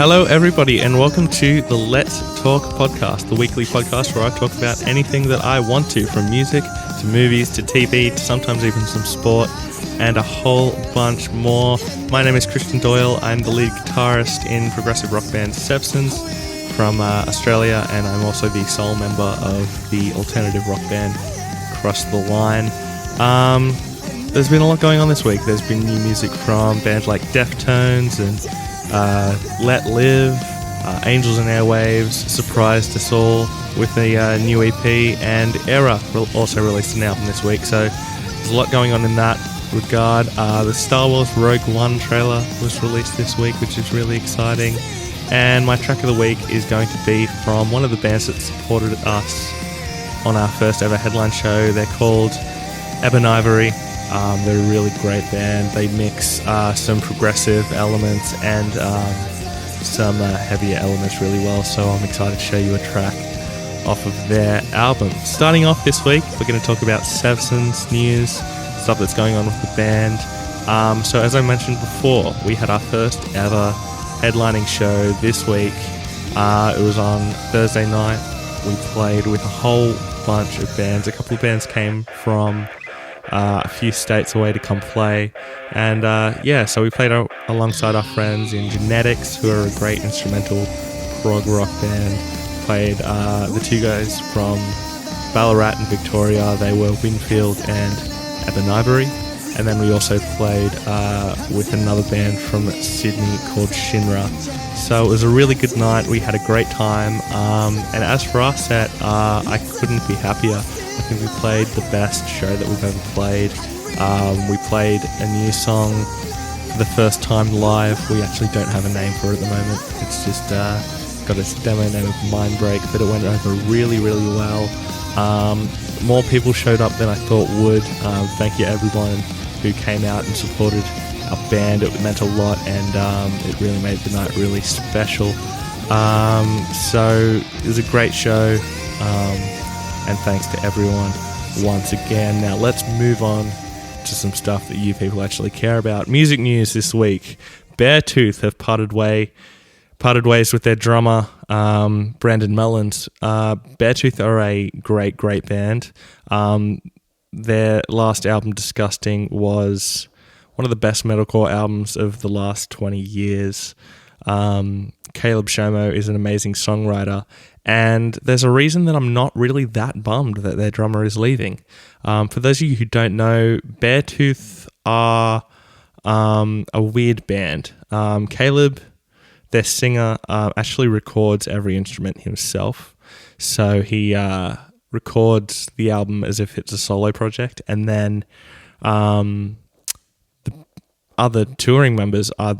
Hello, everybody, and welcome to the Let's Talk podcast, the weekly podcast where I talk about anything that I want to, from music to movies to TV to sometimes even some sport and a whole bunch more. My name is Christian Doyle. I'm the lead guitarist in progressive rock band SEVSONS from Australia, and I'm also the sole member of the alternative rock band Cross the Line. There's been a lot going on this week. There's been new music from bands like Deftones and letlive, Angels and Airwaves surprised us all with a new EP, and Erra also released an album this week, so there's a lot going on in that regard. The Star Wars Rogue One trailer was released this week, which is really exciting, and my track of the week is going to be from one of the bands that supported us on our first ever headline show. They're called Ebonivory. They're a really great band. They mix some progressive elements and some heavier elements really well, so I'm excited to show you a track off of their album. Starting off this week, we're going to talk about SEVSONS news, stuff that's going on with the band. So as I mentioned before, we had our first ever headlining show this week. It was on Thursday night. We played with a whole bunch of bands. A couple of bands came from a few states away to come play, and so we played alongside our friends in Genetics, who are a great instrumental prog rock band. Played the two guys from Ballarat and Victoria. They were Winfield and Ebonivory, and then we also played with another band from Sydney called Shinra. So it was a really good night. We had a great time, and as for our set, I couldn't be happier. I think we played the best show that we've ever played. We played a new song for the first time live. We actually don't have a name for it at the moment. It's just got a demo name of Mind Break, but it went over really, really well. More people showed up than I thought would. Thank you everyone who came out and supported our band. It meant a lot, and it really made the night really special. So it was a great show. And thanks to everyone once again. Now let's move on to some stuff that you people actually care about. Music news this week. Beartooth have parted ways with their drummer, Brandon Mullins. Beartooth are a great band. Their last album, Disgusting, was one of the best metalcore albums of the last 20 years. Caleb Shomo is an amazing songwriter, and there's a reason that I'm not really that bummed that their drummer is leaving. For those of you who don't know, Beartooth are a weird band. Caleb, their singer, actually records every instrument himself, so he records the album as if it's a solo project, and then the other touring members are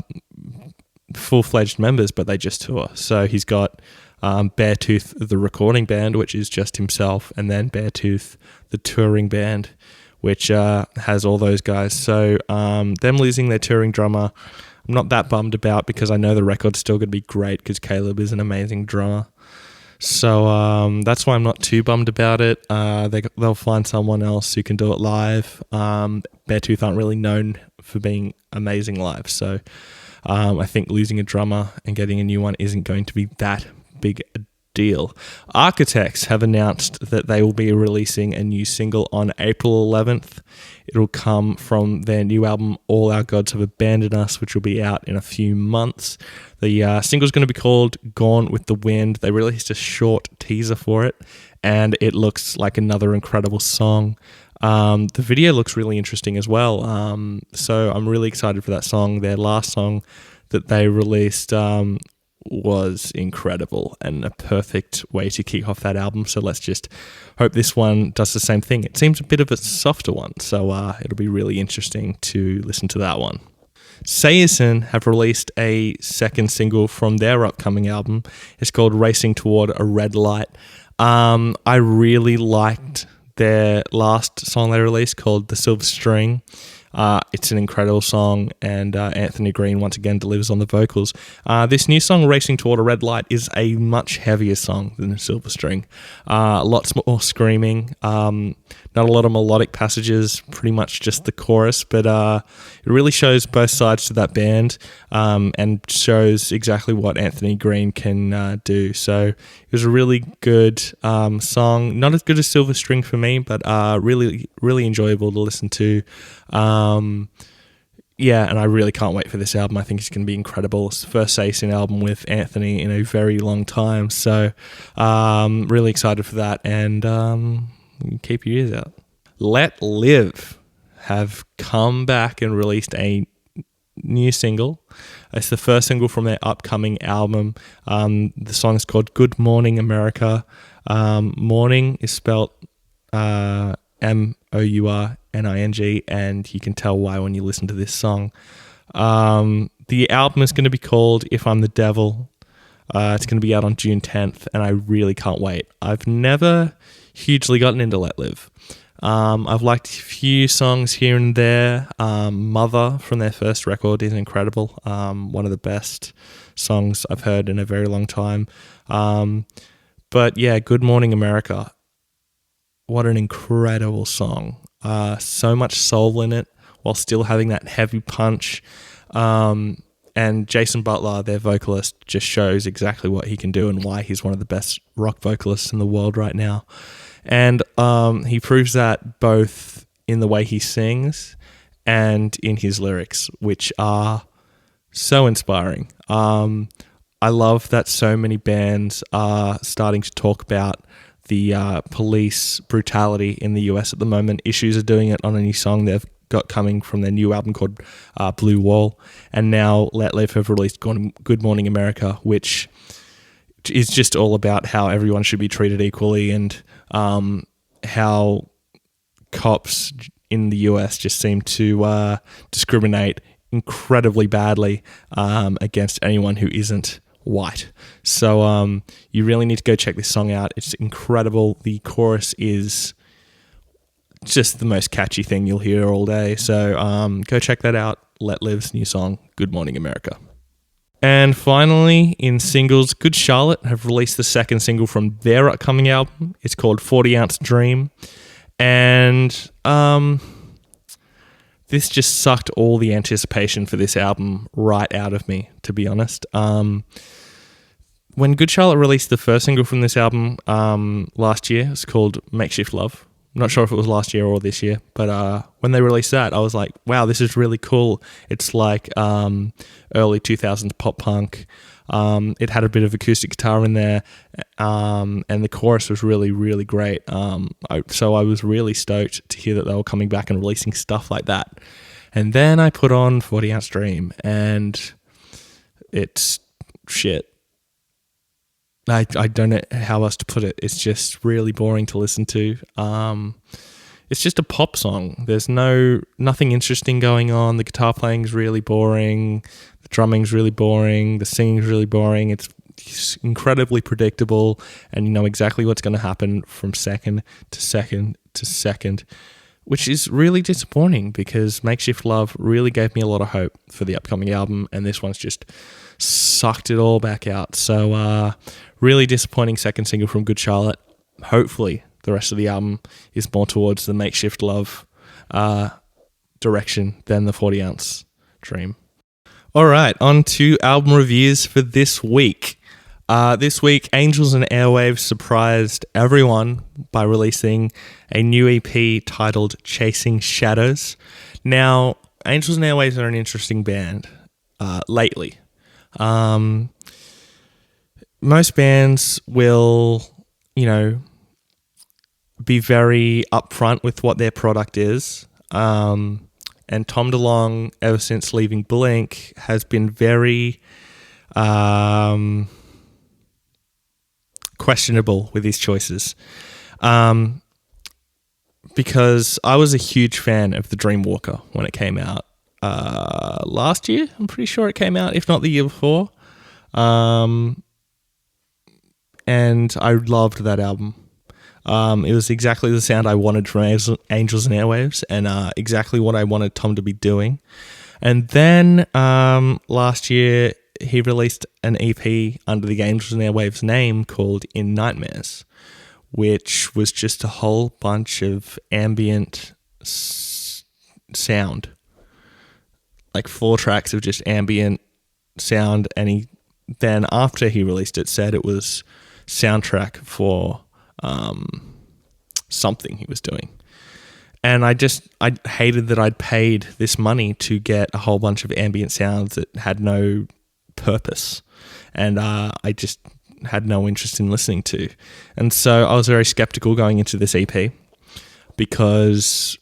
full-fledged members, but they just tour. So he's got Beartooth, the recording band, which is just himself, and then Beartooth, the touring band, which has all those guys. So them losing their touring drummer, I'm not that bummed about, because I know the record's still going to be great, because Caleb is an amazing drummer. So that's why I'm not too bummed about it. They'll find someone else who can do it live. Beartooth aren't really known for being amazing live, so I think losing a drummer and getting a new one isn't going to be that big a deal. Architects have announced that they will be releasing a new single on April 11th. It'll come from their new album, All Our Gods Have Abandoned Us, which will be out in a few months. The single's going to be called Gone with the Wind. They released a short teaser for it, and it looks like another incredible song. The video looks really interesting as well, so I'm really excited for that song. Their last song that they released was incredible and a perfect way to kick off that album, so let's just hope this one does the same thing. It seems a bit of a softer one, so it'll be really interesting to listen to that one. Saosin have released a second single from their upcoming album. It's called Racing Toward a Red Light. I really liked their last song they released called The Silver String. It's an incredible song, and Antony Green once again delivers on the vocals. This new song, Racing Toward a Red Light, is a much heavier song than Silver String. Lots more screaming, not a lot of melodic passages, pretty much just the chorus, but it really shows both sides to that band, and shows exactly what Antony Green can do. So it was a really good song, not as good as Silver String for me, but really, really enjoyable to listen to. Yeah, and I really can't wait for this album. I think it's going to be incredible. It's the first Saosin album with Antony in a very long time, so really excited for that, and keep your ears out. letlive have come back and released a new single. It's the first single from their upcoming album. The song is called Good Mourning America. Mourning is spelled Mourning, and you can tell why when you listen to this song. The album is going to be called If I'm the Devil. It's going to be out on June 10th, and I really can't wait. I've never hugely gotten into letlive. I've liked a few songs here and there. Mother from their first record is incredible. One of the best songs I've heard in a very long time. But yeah, Good Mourning America. What an incredible song. So much soul in it while still having that heavy punch. And Jason Butler, their vocalist, just shows exactly what he can do and why he's one of the best rock vocalists in the world right now. And he proves that both in the way he sings and in his lyrics, which are so inspiring. I love that so many bands are starting to talk about the police brutality in the US at the moment. Issues are doing it on a new song they've got coming from their new album called Blue Wall. And now letlive have released Good Mourning America, which is just all about how everyone should be treated equally, and how cops in the US just seem to discriminate incredibly badly against anyone who isn't white. So you really need to go check this song out. It's incredible. The chorus is just the most catchy thing you'll hear all day. So go check that out. letlive's new song, Good Mourning America. And finally, in singles, Good Charlotte have released the second single from their upcoming album. It's called 40 Ounce Dream. And this just sucked all the anticipation for this album right out of me, to be honest. When Good Charlotte released the first single from this album last year, it's called Makeshift Love. I'm not sure if it was last year or this year, but when they released that, I was like, wow, this is really cool. It's like early 2000s pop punk. It had a bit of acoustic guitar in there, and the chorus was really, really great. So I was really stoked to hear that they were coming back and releasing stuff like that. And then I put on 40 Ounce Dream, and it's shit. I don't know how else to put it. It's just really boring to listen to. It's just a pop song. There's nothing interesting going on. The guitar playing is really boring. The drumming's really boring. The singing's really boring. It's incredibly predictable, and you know exactly what's going to happen from second to second to second, which is really disappointing because Makeshift Love really gave me a lot of hope for the upcoming album, and this one's just sucked it all back out. So really disappointing second single from Good Charlotte. Hopefully the rest of the album is more towards the Makeshift Love direction than the 40 Ounce Dream. All right, on to album reviews for this week. This week, Angels and Airwaves surprised everyone by releasing a new EP titled Chasing Shadows. Now, Angels and Airwaves are an interesting band lately. Most bands will, be very upfront with what their product is. And Tom DeLonge, ever since leaving Blink, has been very questionable with his choices. Because I was a huge fan of The Dreamwalker when it came out last year. I'm pretty sure it came out, if not the year before. And I loved that album. It was exactly the sound I wanted from Angels and Airwaves, and exactly what I wanted Tom to be doing. And then last year, he released an EP under the Angels and Airwaves name called In Nightmares, which was just a whole bunch of ambient sound. Like 4 tracks of just ambient sound, and then after he released it, said it was soundtrack for something he was doing. And I hated that I'd paid this money to get a whole bunch of ambient sounds that had no purpose, and I just had no interest in listening to. And so I was very skeptical going into this EP because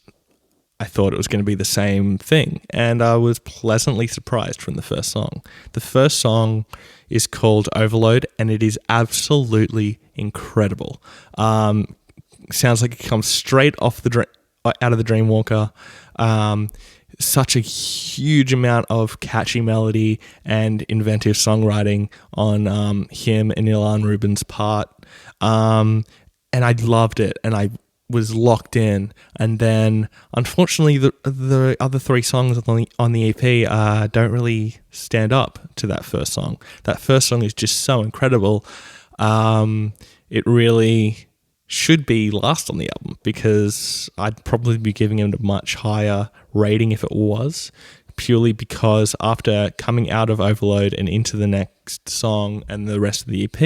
I thought it was going to be the same thing, and I was pleasantly surprised from the first song. The first song is called Overload, and it is absolutely incredible. Sounds like it comes straight off out of the Dreamwalker. Such a huge amount of catchy melody and inventive songwriting on him and Ilan Rubin's part. And I loved it, and I was locked in. And then, unfortunately, the other 3 songs on the EP don't really stand up to that first song. That first song is just so incredible. It really should be last on the album, because I'd probably be giving it a much higher rating if it was, purely because after coming out of Overload and into the next song and the rest of the EP,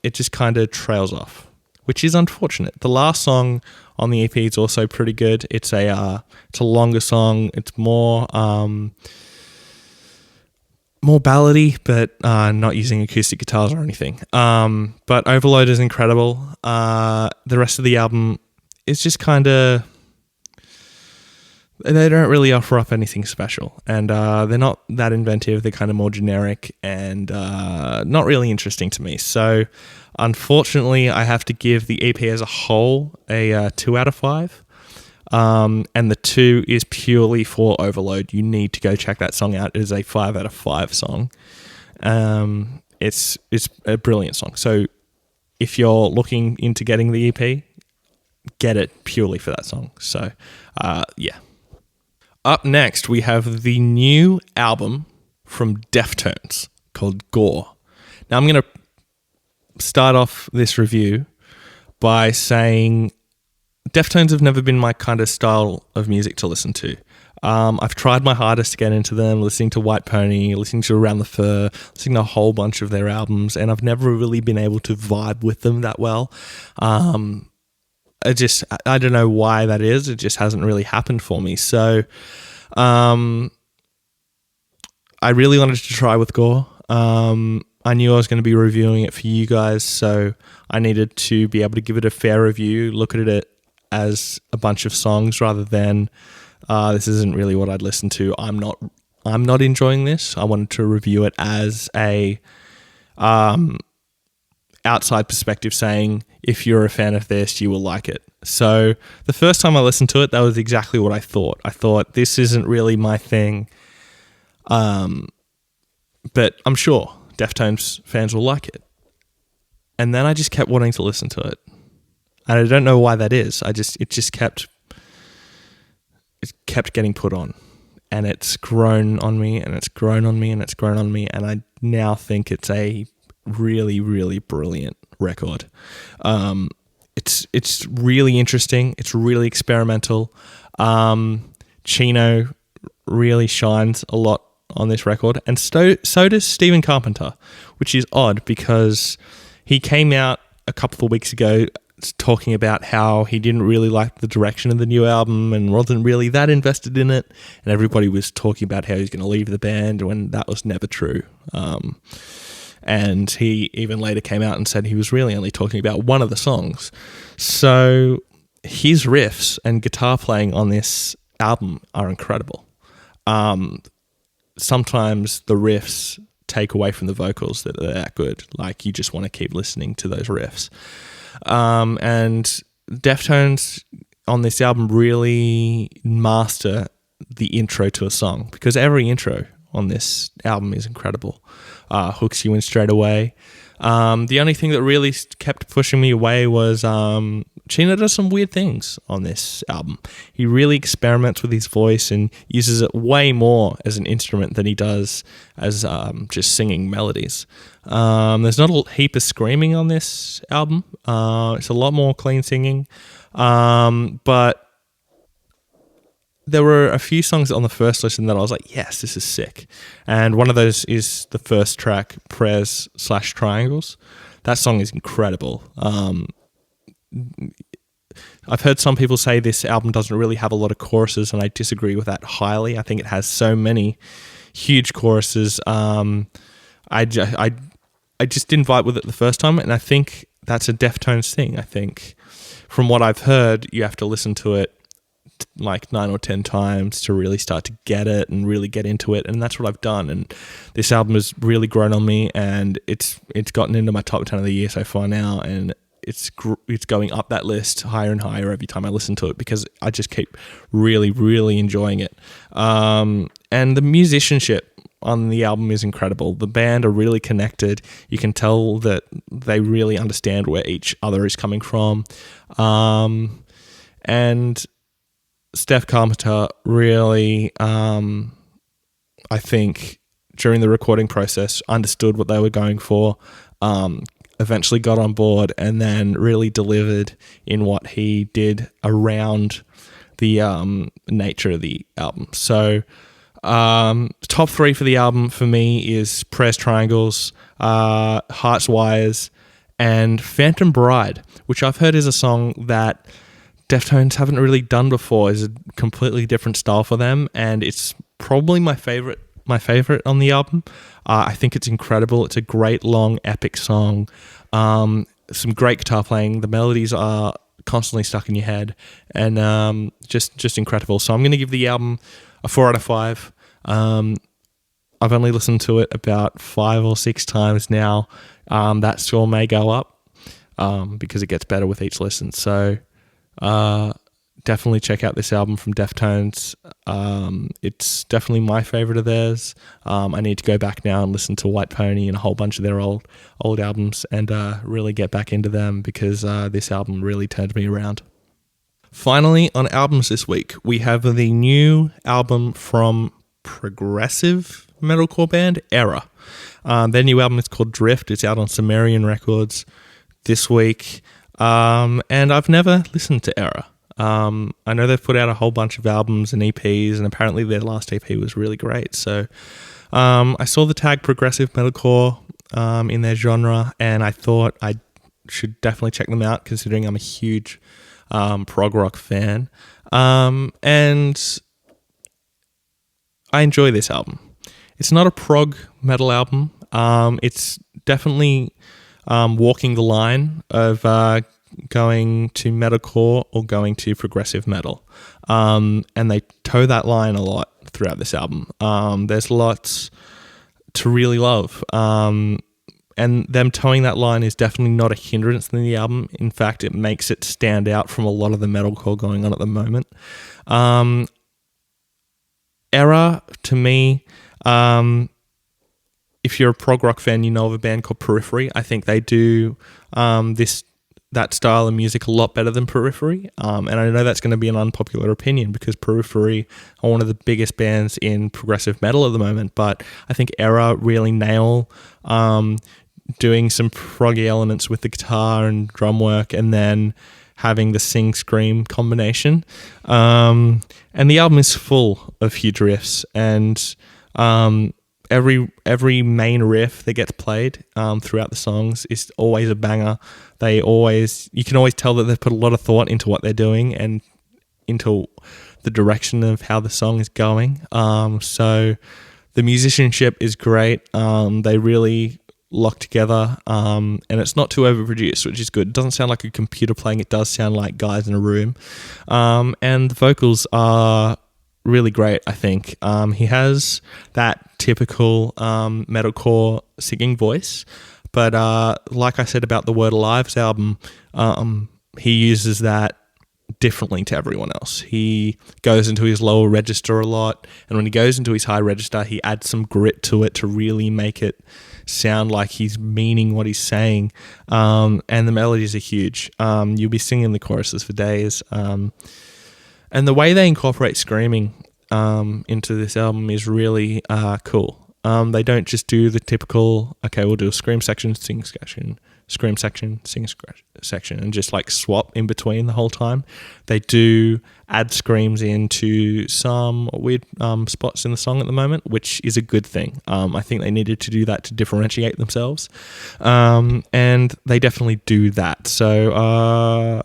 it just kind of trails off, which is unfortunate. The last song on the EP is also pretty good. It's a longer song. It's more ballady, but not using acoustic guitars or anything. But Overload is incredible. The rest of the album is just kind of... They don't really offer up anything special, and they're not that inventive. They're kind of more generic and not really interesting to me. So, unfortunately, I have to give the EP as a whole a 2 out of 5. And the 2 is purely for Overload. You need to go check that song out. It is a 5 out of 5 song. It's a brilliant song. So if you're looking into getting the EP, get it purely for that song. So, yeah. Up next, we have the new album from Deftones called Gore. Now, I'm going to start off this review by saying Deftones have never been my kind of style of music to listen to. I've tried my hardest to get into them, listening to White Pony, listening to Around the Fur, listening to a whole bunch of their albums, and I've never really been able to vibe with them that well. I don't know why that is. It just hasn't really happened for me. So I really wanted to try with Gore. I knew I was going to be reviewing it for you guys, so I needed to be able to give it a fair review, look at it as a bunch of songs rather than this isn't really what I'd listen to. I'm not enjoying this. I wanted to review it as a outside perspective, saying if you're a fan of this, you will like it. So the first time I listened to it, that was exactly what I thought. I thought, this isn't really my thing, but I'm sure Deftones fans will like it. And then I just kept wanting to listen to it. And I don't know why that is. It kept getting put on, and it's grown on me, and it's grown on me, and it's grown on me, and I now think it's a really, really brilliant record. It's really interesting. It's really experimental. Chino really shines a lot on this record, and so does Stephen Carpenter, which is odd because he came out a couple of weeks ago talking about how he didn't really like the direction of the new album and wasn't really that invested in it, and everybody was talking about how he's going to leave the band when that was never true. And he even later came out and said he was really only talking about one of the songs. So his riffs and guitar playing on this album are incredible. Sometimes the riffs take away from the vocals that are that good. Like, you just want to keep listening to those riffs. And Deftones on this album really master the intro to a song, because every intro on this album is incredible. Hooks you in straight away. The only thing that really kept pushing me away was Chino does some weird things on this album. He really experiments with his voice and uses it way more as an instrument than he does as just singing melodies. There's not a heap of screaming on this album. It's a lot more clean singing. But there were a few songs on the first listen that I was like, yes, this is sick. And one of those is the first track, Prayers/Triangles. That song is incredible. I've heard some people say this album doesn't really have a lot of choruses, and I disagree with that highly. I think it has so many huge choruses. I just didn't vibe with it the first time, and I think that's a Deftones thing. I think from what I've heard, you have to listen to it like 9 or 10 times to really start to get it and really get into it, and that's what I've done. And this album has really grown on me, and it's gotten into my top 10 of the year so far now, and it's going up that list higher and higher every time I listen to it because I just keep really, really enjoying it. And the musicianship on the album is incredible. The band are really connected. You can tell that they really understand where each other is coming from. And Steph Carpenter really, I think, during the recording process, understood what they were going for, eventually got on board, and then really delivered in what he did around the nature of the album. So, top 3 for the album for me is Prayers Triangles, Hearts Wires, and Phantom Bride, which I've heard is a song that Deftones haven't really done before. Is a completely different style for them, and it's probably my favorite on the album. I think it's incredible. It's a great, long, epic song. Some great guitar playing. The melodies are constantly stuck in your head, and just incredible. So I'm going to give the album a 4 out of 5. I've only listened to it about 5 or 6 times now. That score may go up because it gets better with each listen. So definitely check out this album from Deftones. It's definitely my favorite of theirs. I need to go back now and listen to White Pony and a whole bunch of their old albums and really get back into them because this album really turned me around. Finally, on albums this week, we have the new album from progressive metalcore band Erra. Their new album is called Drift. It's out on Sumerian Records this week. And I've never listened to Erra. I know they've put out a whole bunch of albums and EPs, and apparently their last EP was really great. So I saw the tag progressive metalcore in their genre, and I thought I should definitely check them out, considering I'm a huge prog rock fan. And I enjoy this album. It's not a prog metal album. It's definitely walking the line of going to metalcore or going to progressive metal. And they toe that line a lot throughout this album. There's lots to really love. And them towing that line is definitely not a hindrance in the album. In fact, it makes it stand out from a lot of the metalcore going on at the moment. Erra, to me, if you're a prog rock fan, you know of a band called Periphery. I think they do that style of music a lot better than Periphery. And I know that's going to be an unpopular opinion because Periphery are one of the biggest bands in progressive metal at the moment. But I think Erra really nail doing some proggy elements with the guitar and drum work, and then having the sing-scream combination. And the album is full of huge riffs, and every main riff that gets played throughout the songs is always a banger. You can always tell that they've put a lot of thought into what they're doing and into the direction of how the song is going. So the musicianship is great. They really lock together, and it's not too overproduced, which is good. It doesn't sound like a computer playing. It does sound like guys in a room. And the vocals are really great, I think. He has that typical metalcore singing voice, but like I said about the Word Alive's album, he uses that differently to everyone else. He goes into his lower register a lot, and when he goes into his high register, he adds some grit to it to really make it sound like he's meaning what he's saying. And the melodies are huge. You'll be singing the choruses for days. And the way they incorporate screaming into this album is really cool. They don't just do the typical, okay, we'll do a scream section, sing section, scream section, sing section, and just like swap in between the whole time. They do add screams into some weird spots in the song at the moment, which is a good thing. I think they needed to do that to differentiate themselves. And they definitely do that. So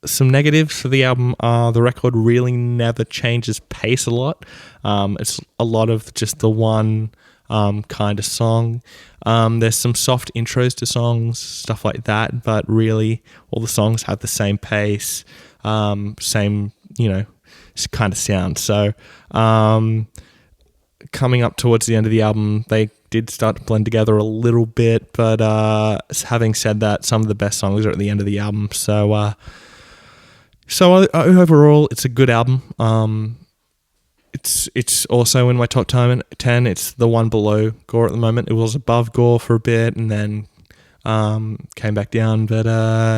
some negatives for the album are the record really never changes pace a lot. It's a lot of just the one kind of song. There's some soft intros to songs, stuff like that, but really all the songs have the same pace, same, kind of sound. So coming up towards the end of the album, they did start to blend together a little bit, but having said that, some of the best songs are at the end of the album. So overall, it's a good album. It's also in my top 10. It's the one below Gore at the moment. It was above Gore for a bit and then came back down. But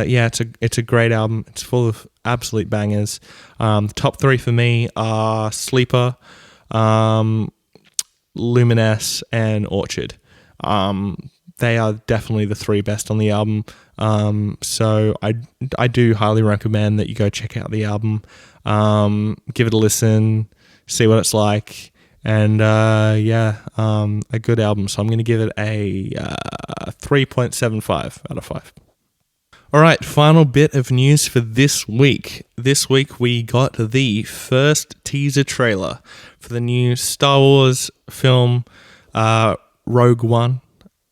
it's a great album. It's full of absolute bangers. The top 3 for me are Sleeper, Luminous, and Orchard. They are definitely the 3 best on the album. So I do highly recommend that you go check out the album, give it a listen, see what it's like, and a good album. So I'm going to give it a 3.75 out of 5. All right, final bit of news for this week. This week we got the first teaser trailer for the new Star Wars film, Rogue One,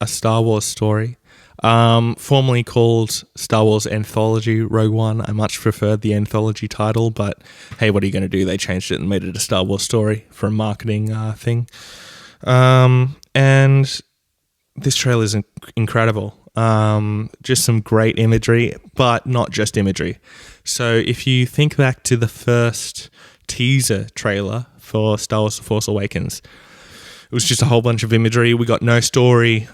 A Star Wars Story. Formerly called Star Wars Anthology Rogue One. I much preferred the anthology title, but hey, what are you going to do? They changed it and made it a Star Wars story for a marketing thing. And this trailer is incredible. Just some great imagery, but not just imagery. So if you think back to the first teaser trailer for Star Wars The Force Awakens, it was just a whole bunch of imagery. We got no story,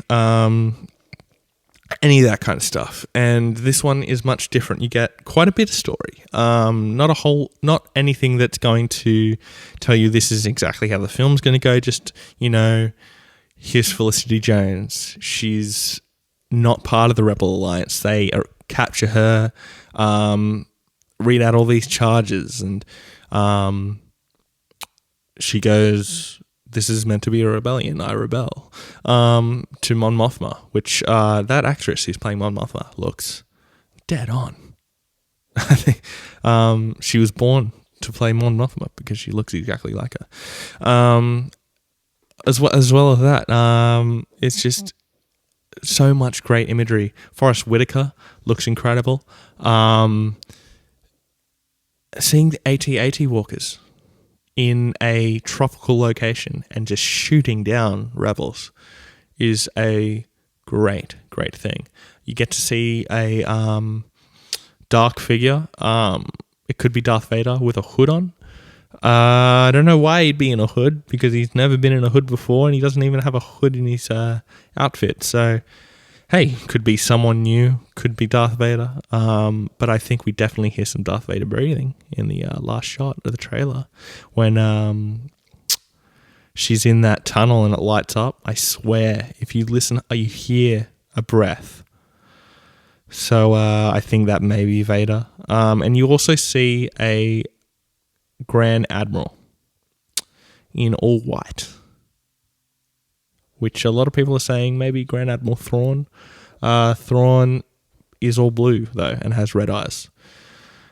any of that kind of stuff. And this one is much different. You get quite a bit of story. Not anything that's going to tell you this is exactly how the film's going to go. Just, here's Felicity Jones. She's not part of the Rebel Alliance. They capture her, read out all these charges, and she goes, this is meant to be a rebellion, I rebel, to Mon Mothma, which that actress who's playing Mon Mothma looks dead on. I think she was born to play Mon Mothma because she looks exactly like her. As well as that, it's just so much great imagery. Forrest Whitaker looks incredible. Seeing the AT-AT walkers in a tropical location and just shooting down rebels is a great thing. You get to see a dark figure. It could be Darth Vader with a hood on. I don't know why he'd be in a hood, because he's never been in a hood before and he doesn't even have a hood in his outfit. So, hey, could be someone new, could be Darth Vader. But I think we definitely hear some Darth Vader breathing in the last shot of the trailer when she's in that tunnel and it lights up. I swear, if you listen, you hear a breath. So I think that may be Vader. And you also see a Grand Admiral in all white, which a lot of people are saying maybe Grand Admiral Thrawn. Thrawn is all blue, though, and has red eyes.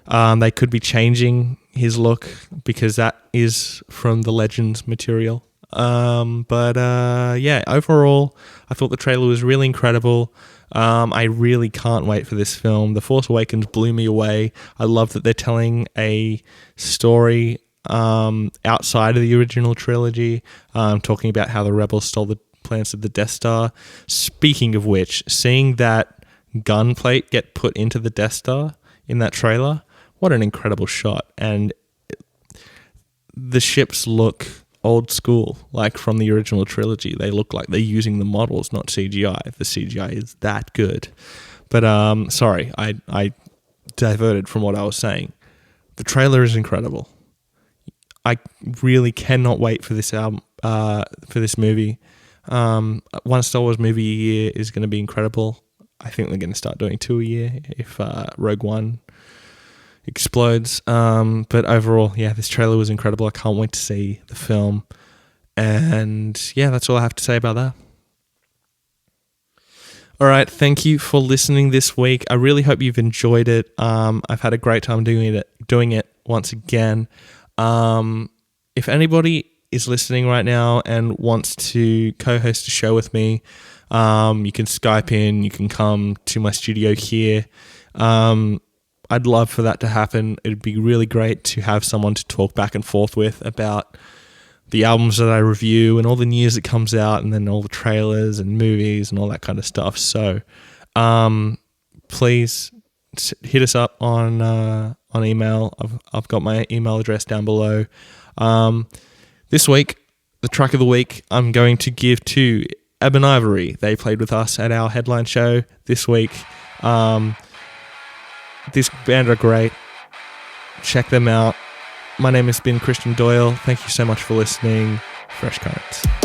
They could be changing his look because that is from the Legends material. But overall, I thought the trailer was really incredible. I really can't wait for this film. The Force Awakens blew me away. I love that they're telling a story outside of the original trilogy, talking about how the rebels stole the plans of the Death Star. Speaking of which, seeing that gunplate get put into the Death Star in that trailer, what an incredible shot. And the ships look old school, like from the original trilogy. They look like they're using the models, not CGI. The CGI is that good. But sorry, I diverted from what I was saying. The trailer is incredible. I really cannot wait for this album, for this movie. One Star Wars movie a year is going to be incredible. I think they're going to start doing 2 a year if Rogue One explodes. But overall, yeah, this trailer was incredible. I can't wait to see the film. And yeah, that's all I have to say about that. All right, thank you for listening this week. I really hope you've enjoyed it. I've had a great time doing it once again. If anybody is listening right now and wants to co-host a show with me, you can Skype in, you can come to my studio here. I'd love for that to happen. It'd be really great to have someone to talk back and forth with about the albums that I review and all the news that comes out, and then all the trailers and movies and all that kind of stuff. So please hit us up on email. I've got my email address down below. This week, the track of the week, I'm going to give to Ebonivory. They played with us at our headline show this week. This band are great. Check them out. My name has been Christian Doyle. Thank you so much for listening. Fresh Currents.